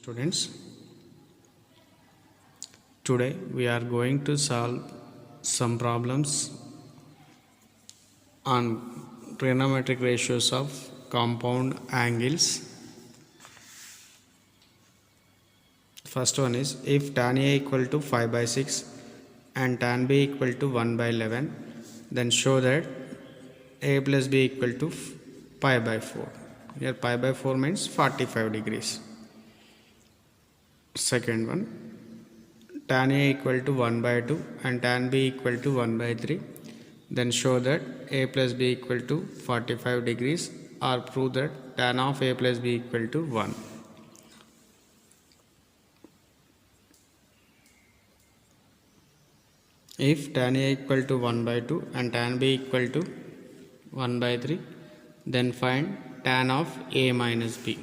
Students, today we are going to solve some problems on trigonometric ratios of compound angles. First one is, if tan A equal to 5 by 6 and tan B equal to 1 by 11, then show that A plus B equal to pi by 4. Here pi by 4 means 45 degrees. Second one, tan A equal to 1 by 2 and tan B equal to 1 by 3, then show that A plus B equal to 45 degrees, or prove that tan of A plus B equal to 1. If tan A equal to 1 by 2 and tan B equal to 1 by 3, then find tan of A minus B.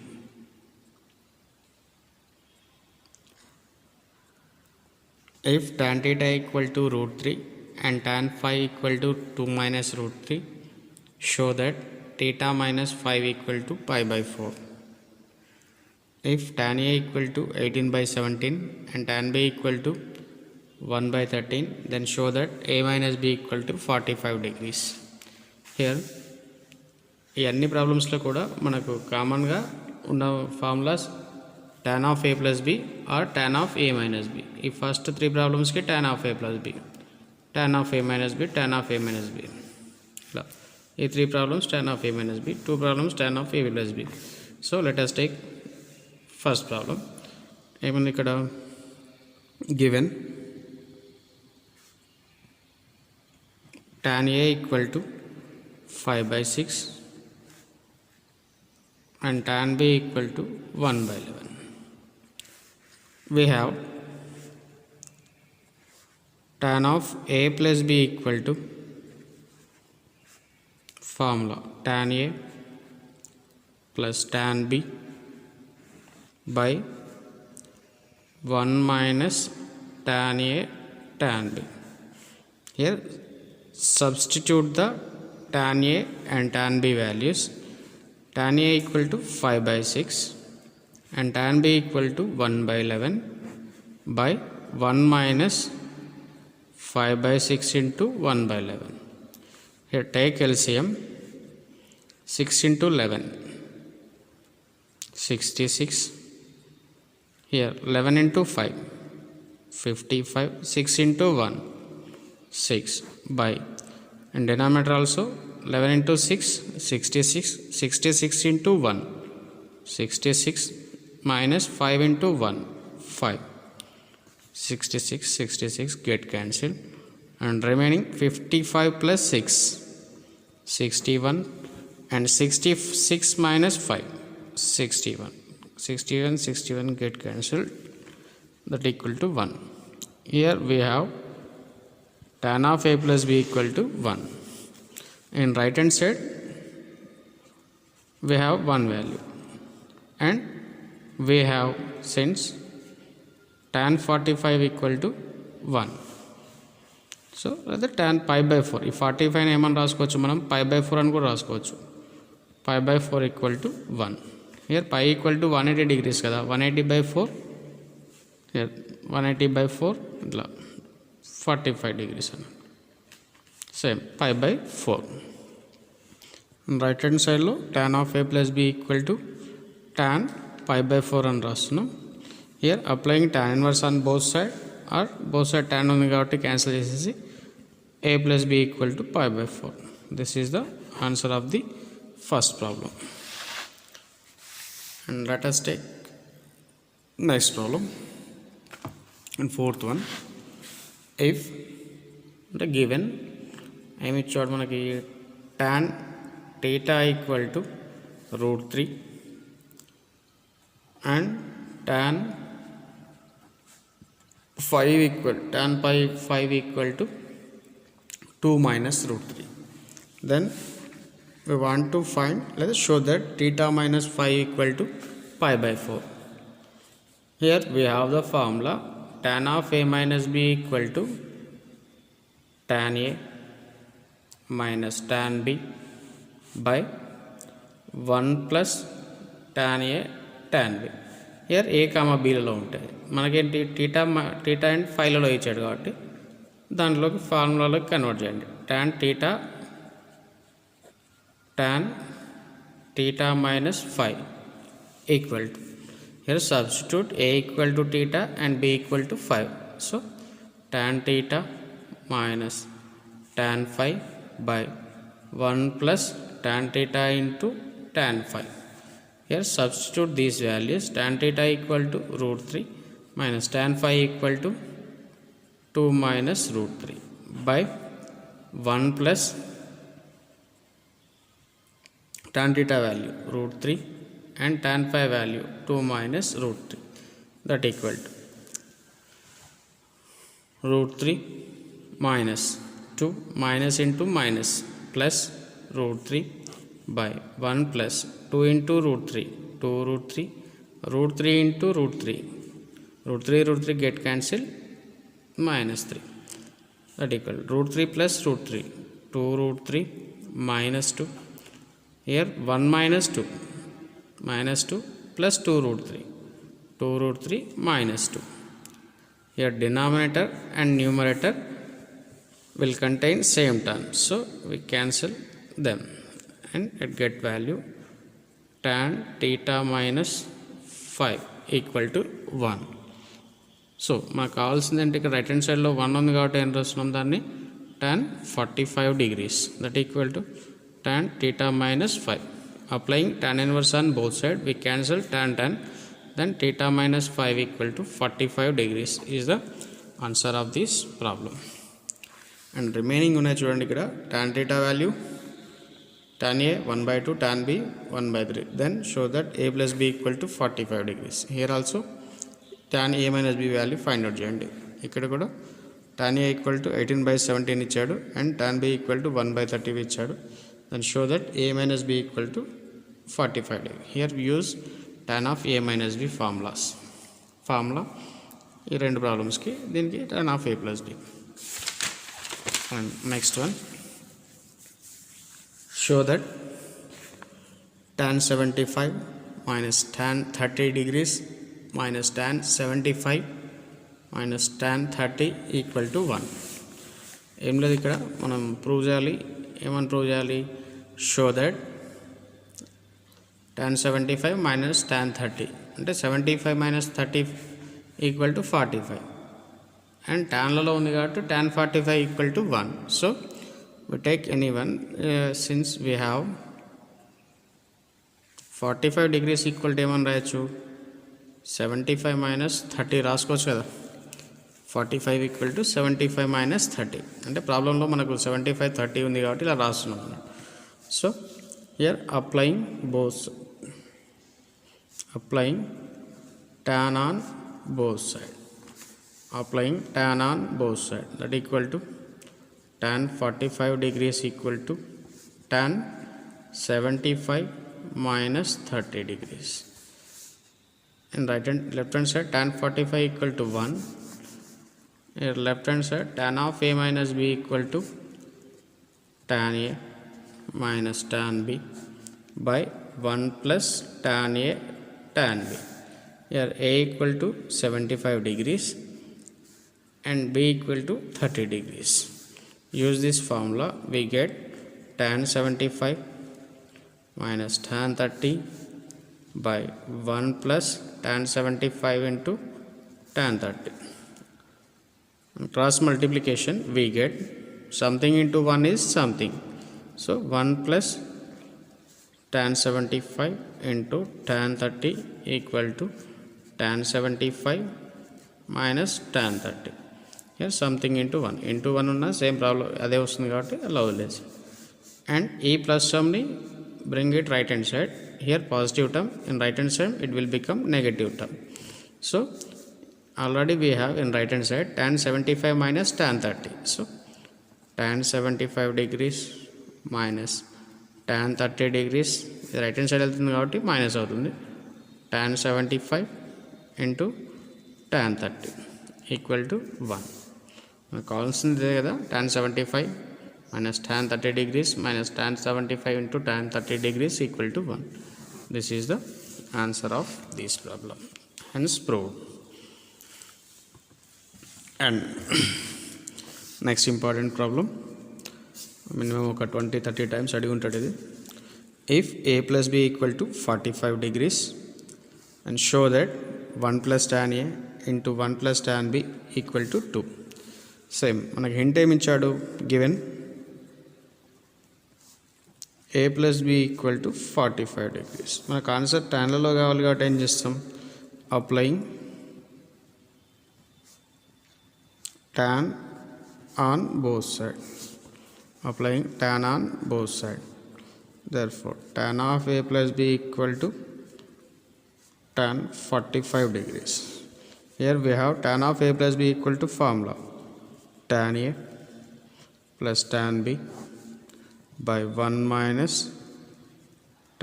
If tan theta equal to root 3 and tan phi equal to 2 minus root 3, show that theta minus 5 equal to pi by 4. If tan A equal to 18 by 17 and tan B equal to 1 by 13, then show that A minus B equal to 45 degrees. Here ఈ అన్ని ప్రాబ్లమ్స్లో కూడా మనకు కామన్గా ఉన్న formulas tan of A plus B or tan of A minus B. ఈ first 3 ప్రాబ్లమ్స్కి tan of A plus B, tan of A minus B, tan of A minus B. ఇలా ఈ 3 problems tan of A minus B, 2 problems tan of A plus B. So let us take first problem. ఏముంది ఇక్కడ? Given tan A equal to 5 by 6 and tan B equal to 1 by 11. We have tan of A plus B equal to formula tan A plus tan B by 1 minus tan A tan B. Here substitute the tan A and tan B values. Tan A equal to 5 by 6 and tan B equal to 1 by 11 by 1 minus 5 by 6 into 1 by 11. Here take LCM. 6 into 11, 66. Here 11 into 5, 55. 6 into 1, 6 by, and denominator also 11 into 6, 66. 66 into 1, 66 minus 5 into 1, 5. 66, 66 get cancelled, and remaining 55 plus 6, 61, and 66 minus 5, 61. 61, 61 get cancelled, that equal to 1. Here we have tan of A plus B equal to 1. In right hand side we have one value, and we have since tan 45 equal to 1. So rather tan pi by 4, ఈ 45 ఏమని రాసుకోవచ్చు మనం? pi by 4 అని కూడా రాసుకోవచ్చు. pi by 4 equal to 1. Here pi equal to 180 degrees కదా, 180 by 4, here 180 by 4 ఇట్లా 45 degrees అని. Same pi by 4. Right hand సైడ్లో tan of A plus B equal to tan pi by 4 అని రాస్తున్నాం. Here applying tan inverse on both side, or both side tan ఉంది కాబట్టి cancel చేసేసి A plus B equal to pi by 4. This is the answer of the first problem. And let us take next problem. And fourth one, if the given ఏమి ఇచ్చాడు మనకి? tan theta equal to root 3 and tan pi 5 equal to 2 minus root 3. Then we want to find, let us show that theta minus 5 equal to pi by 4. Here we have the formula tan of A minus B equal to tan A minus tan B by 1 plus tan A tan B. Here A comma బీలలో ఉంటుంది. మనకేంటి theta and ఫైవ్లలో ఇచ్చాడు కాబట్టి దాంట్లోకి ఫార్ములాలోకి convert చేయండి. tan theta minus 5 equal to, here substitute a equal to theta and b equal to 5. So tan theta minus tan 5 by 1 plus tan theta into tan 5. Here substitute these values. Tan theta equal to root 3 minus tan 5 equal to 2 minus root 3 by 1 plus tan theta value root 3 and tan 5 value 2 minus root 3, that equal to root 3 minus 2 minus into minus plus root 3 by 1 plus 2 into root 3, 2 root 3, root 3 into root 3, root 3 get cancelled, minus 3, that equal root 3 plus root 3, 2 root 3 minus 2, here 1 minus 2 plus 2 root 3, 2 root 3 minus 2. Here denominator and numerator will contain same terms, so we cancel them and it get value tan theta minus 5 equal to 1. So మనకు కావాల్సింది అంటే ఇక్కడ right hand సైడ్లో 1 ఉంది కాబట్టి ఏం రాస్తున్నాం దాన్ని tan 45 degrees, that equal to tan theta minus 5. Applying tan inverse on both sides, we cancel tan, then theta minus 5 equal to 45 degrees is the answer of this problem. And remaining ఉన్నాయి చూడండి ఇక్కడ tan theta value tan a 1 by 2, tan b 1 by 3, then show that a plus b equal to 45 degrees. Here also tan a minus b value find out చేయండి. ఇక్కడ కూడా tan a equal to 18 by 17 ఇచ్చాడు and tan b equal to 1 by 30 ఇచ్చాడు. Then show that a minus b equal to 45 degrees. Here we use tan of a minus b formula ఈ రెండు ప్రాబ్లమ్స్కి దీనికి tan of a plus b. And next one, show that tan 75 minus tan 30 degrees minus tan 75 minus tan 30 equal to 1. ఏం లేదు ఇక్కడ మనం prove చేయాలి. ఏమని prove చేయాలి? Show that tan 75 minus tan 30 అంటే 75 minus 30 equal to 45 and tanలలో ఉంది కాబట్టి tan 45 equal to 1. So we take any one, since we have 45 degrees equal to ఏమని రాయొచ్చు 75 minus 30 రాసుకోవచ్చు కదా. 45 equal to 75 minus 30 అంటే ప్రాబ్లంలో మనకు 75 30 ఉంది కాబట్టి ఇలా రాస్తున్నాం. So here applying tan on both side, that equal to tan 45 degrees equal to tan 75 minus 30 degrees. In left hand side tan 45 equal to 1. Here left hand side tan of a minus b equal to tan a minus tan b by 1 plus tan a tan b. Here a equal to 75 degrees and b equal to 30 degrees. Use this formula, we get tan 75 minus tan 30 by 1 plus tan 75 into tan 30. Cross multiplication, we get something into 1 is something. So 1 plus tan 75 into tan 30 equal to tan 75 minus tan 30. Here something into 1 ఉన్న same problem అదే వస్తుంది కాబట్టి అలా వదిలేసి. And ఈ plus టర్మ్ని bring it right hand side. Here positive term, in right hand side it will become negative term. So already we have in right hand side tan 75 minus tan 30. So tan 75 degrees minus tan 30 degrees, right hand side వెళ్తుంది కాబట్టి minus అవుతుంది. tan 75 into tan 30 equal to 1. మనకు కావాల్సింది కదా tan 75 minus tan 30 degrees minus tan 75 into tan 30 degrees equal to 1. This is the answer of this problem. hence proved. And next important problem, minimum ఒక 20-30 times అడిగి ఉంటాడు ఇది. If a plus b equal to 45 degrees and show that 1 plus tan a into 1 plus tan b equal to 2. Same మనకి hint ఏమి ఇచ్చాడు, given a plus b equal to 45 degrees. మనకు answer ట్యాన్లలో కావాలి కాబట్టి ఏం చేస్తాం, applying tan on both sides, applying tan on both sides. Therefore tan of a plus b equal to tan 45 degrees. Here we have tan of a plus b equal to formula tan a plus tan b by 1 minus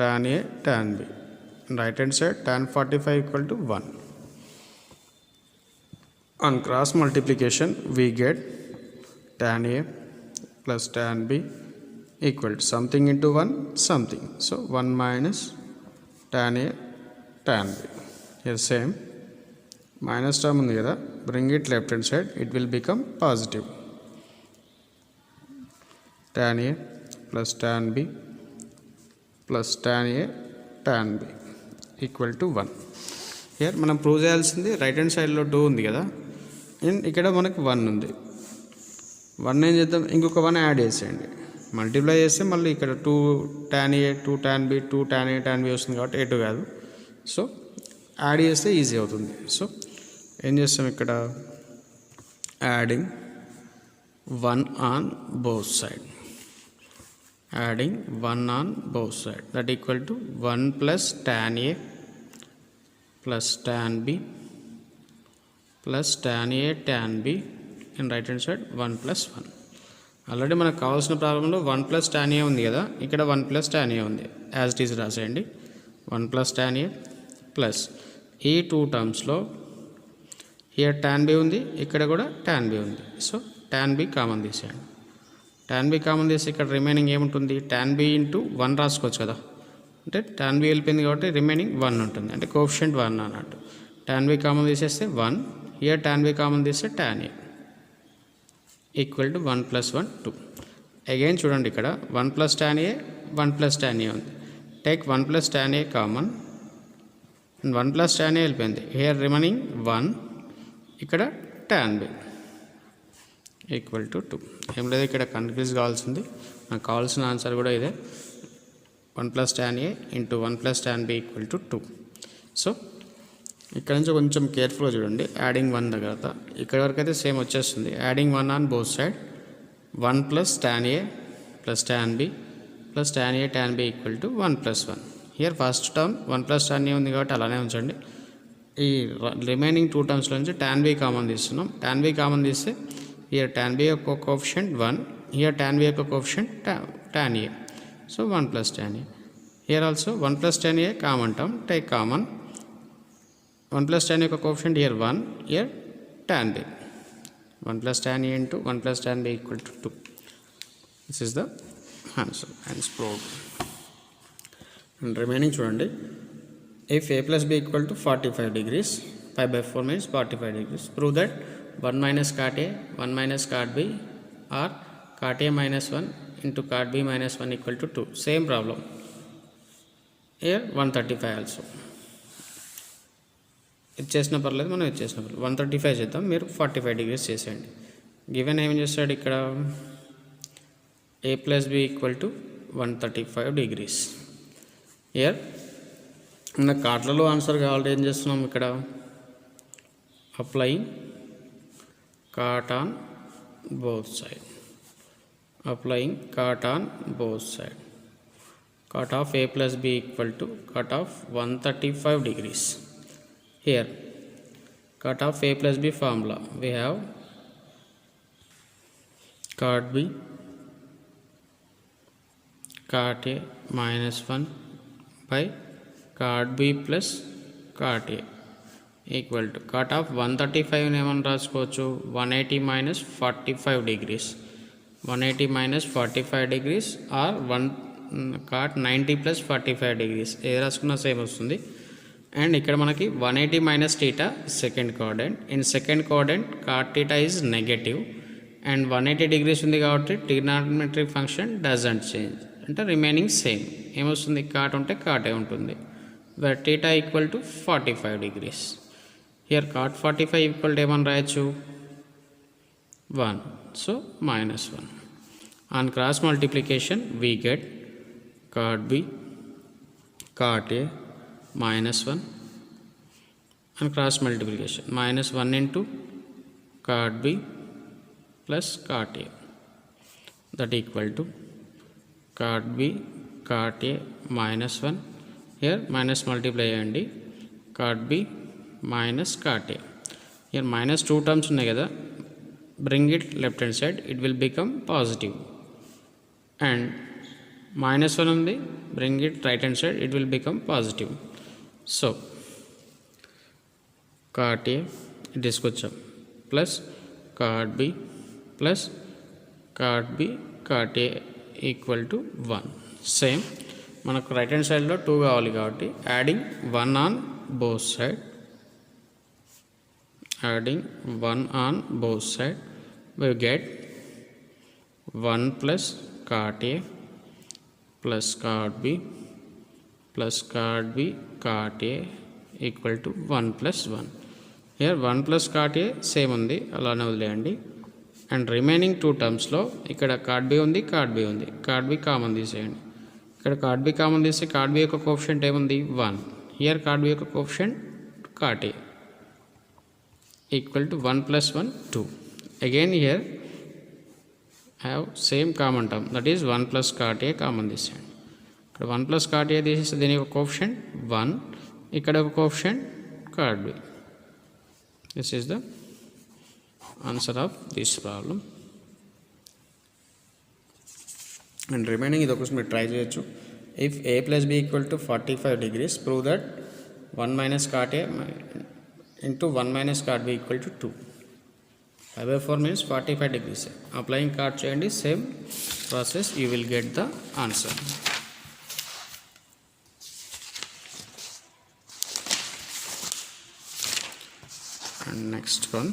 tan a tan b. Right hand side tan 45 equal to 1. On cross multiplication we get tan a plus tan b equal to something into 1 something, so 1 minus tan a tan b. Here same minus term undi kada, bring it left hand side, it will become positive. Tan a plus tan b plus tan a tan b equal to 1. Here మనం prove చేయాల్సింది right hand సైడ్లో 2 ఉంది కదా, and ఇక్కడ మనకి 1 ఉంది. 1 ఏం చేద్దాం, ఇంకొక 1 యాడ్ చేసేయండి, మల్టిప్లై చేస్తే మళ్ళీ ఇక్కడ 2 tan a 2 tan b 2 tan a tan b వస్తుంది కాబట్టి a2 కాదు, సో యాడ్ చేస్తే ఈజీ అవుతుంది. సో ఏం చేస్తాం, ఇక్కడ adding 1 on both side, adding 1 on both side, that equal to 1 plus tan a plus tan b plus tan a tan b and right hand side 1 plus 1. Already మనకు కావాల్సిన ప్రాబ్లంలో 1 plus tan a ఉంది కదా, ఇక్కడ 1 plus tan a ఉంది, as it is రాసేయండి. 1 plus tan a plus ఈ 2 టర్మ్స్లో here tan b ఉంది, ఇక్కడ కూడా tan b ఉంది, సో tan b కామన్ తీసేయండి. tan b కామన్ తీసి ఇక్కడ రిమైనింగ్ ఏముంటుంది, tan b ఇంటూ 1 రాసుకోవచ్చు కదా, అంటే tan b వెళ్ళిపోయింది కాబట్టి రిమైనింగ్ 1 ఉంటుంది, అంటే కోఎఫిషియంట్ 1 అన్నట్టు. tan b కామన్ తీసేస్తే 1, హియర్ tan b కామన్ తీస్తే tan a equal to 1 plus 1 2. Again చూడండి, ఇక్కడ 1 plus tan a 1 plus tan a ఉంది, take 1 plus tan a common, 1 plus tan a వెళ్ళిపోయింది, హియర్ రిమైనింగ్ 1, ఇక్కడ tan b ఈక్వల్ టు 2. ఏం లేదు, ఇక్కడ కన్ఫ్యూజ్ కావాల్సింది, నాకు కావాల్సిన ఆన్సర్ కూడా ఇదే, 1 plus tan a into 1 plus tan b equal to 2. So ఇక్కడ నుంచి కొంచెం కేర్ఫుల్గా చూడండి, యాడింగ్ 1 దగ్గర ఇక్కడ వరకు అయితే సేమ్ వచ్చేస్తుంది, adding 1 on both side, 1 plus tan a plus tan b plus tan a tan b equal to 1 plus 1. Here first term 1 plus tan a ఉంది కాబట్టి అలానే ఉంచండి. ఈ రిమైనింగ్ 2 టర్మ్స్లో నుంచి tan b కామన్ తీస్తున్నాం, tan b కామన్ తీస్తే హియర్ tan b యొక్క కోఎఫిషియంట్ 1, హియర్ tan b యొక్క coefficient tan a, so 1 plus tan a. Here also 1 plus tan a common term, take common, 1 plus tan a యొక్క coefficient here 1, here tan b, 1 plus tan a into 1 plus tan b equal to 2. This is the answer and proved. And remaining చూడండి, if a plus b equal to 45 degrees, pi by 4 means 45 degrees, prove that 1 minus cot a 1 minus cot b or cot a minus 1 into cot b minus 1 equal to 2. Same problem here, 135 also. ఇది చేసిన పర్లేదు, మనం ఇది చేసిన పర్లేదు, 135 చేద్దాం, మీరు 45 degrees చేసేయండి. గివెన్ ఏం చేస్తాడు ఇక్కడ, a plus b equal to 135 degrees. Here మన కార్ట్లలో ఆన్సర్ కావాలంటే ఏం చేస్తున్నాం, ఇక్కడ applying cot on both side, applying cot on both side, cot of a plus b equal to cot of 135 degrees. Here cot of a plus b formula, we have cot b cot a minus 1 by cot b plus cot a equal to cot of 135 ఏమని రాసుకోవచ్చు, 180 minus 45 degrees, 180 minus 45 degrees or cot 90 plus 45 degrees, ఏది రాసుకున్నా same వస్తుంది. And ఇక్కడ మనకి 180 minus theta second quadrant. In second quadrant cot theta is negative and 180 degrees ఉంది కాబట్టి trigonometric function doesn't change, అంటే రిమైనింగ్ సేమ్. ఏమొస్తుంది, కాట్ ఉంటే కాటే ఉంటుంది. where theta equal to 45 degrees. Here cot 45 equal to ఏమని రాయొచ్చు 1, so minus 1. On cross multiplication we get cot B cot A minus 1. On cross multiplication minus 1 into cot B plus cot A, that equal to cot B cot A minus 1. Here minus multiply చేయండి, cot B minus cot A. Here minus 2 terms ఉన్నాయి కదా, bring it left hand side, it will become positive. And minus 1 ఉంది, bring it right hand side, it will become positive. So cot A తీసుకొచ్చాం plus cot B plus cot B cot A equal to 1. Same మనకు right hand సైడ్లో 2 కావాలి కాబట్టి adding 1 on both side, adding 1 on both side, we get 1 plus cot A plus cot B plus cot B cot A equal to 1 plus 1. Here 1 plus cot A same ఉంది, అలానే వదిలేయండి. And remaining 2 టర్మ్స్లో ఇక్కడ cot B ఉంది, cot B ఉంది, cot B common తీసేయండి. ఇక్కడ cot B common తీస్తే cot B యొక్క కోఎఫిషియంట్ ఏముంది 1. హియర్ cot B యొక్క coefficient cot A equal to 1 plus 1 2. Again here have same common term, that is 1 plus cot A common this end. ఇక్కడ 1 plus cot A తీసేస్తే దీని యొక్క coefficient 1, ఇక్కడ ఒక coefficient cot B. This is the answer of this problem. And remaining ఇది ఒకసారి మీరు try చేయొచ్చు. If A plus B equal to 45 degrees, prove that 1 minus cot A into 1 minus cot B equal to 2. 5/4 means 45 degrees. Applying cot చేయండి, same process, you will get the answer. And next one,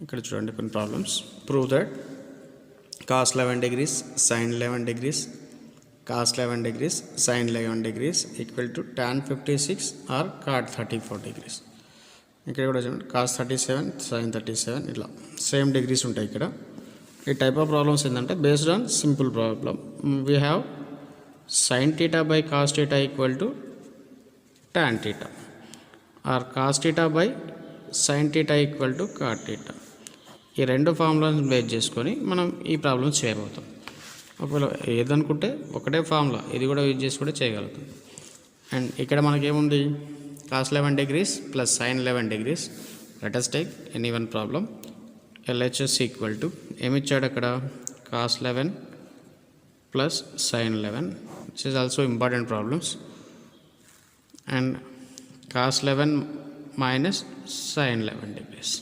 ఇక్కడ చూడండి కొన్ని problems. Prove that cos 11 degrees sin 11 degrees cos 11 degrees sin 11 degrees equal to tan 56 or cot 34 degrees. ఇక్కడ కూడా చూడండి cos 37 sin 37 ఇట్లా same degrees ఉంటాయి. ఇక్కడ ఈ టైప్ ఆఫ్ ప్రాబ్లమ్స్ ఏంటంటే based on simple problem. We have sin theta by cos theta equal to tan theta or cos theta by sin theta equal to cot theta. ఈ రెండు ఫార్ములాని base చేసుకొని మనం ఈ problems చేయబోతాం. ఒకవేళ ఏదనుకుంటే ఒకటే ఫార్ములా ఇది కూడా యూజ్ చేసి కూడా చేయగలుగుతాం. అండ్ ఇక్కడ మనకేముంది cos 11 degrees plus sin 11 degrees. Let us take any one problem. LHS equal to ఏమిచ్చాడు అక్కడ cos 11 plus sin 11. This is also important problems. And cos 11 minus sin 11 degrees.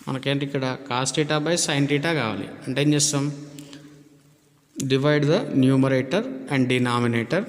మనకేంటి ఇక్కడ cos theta by sin theta కావాలి అంటే ఏం చేస్తాం, divide the numerator and denominator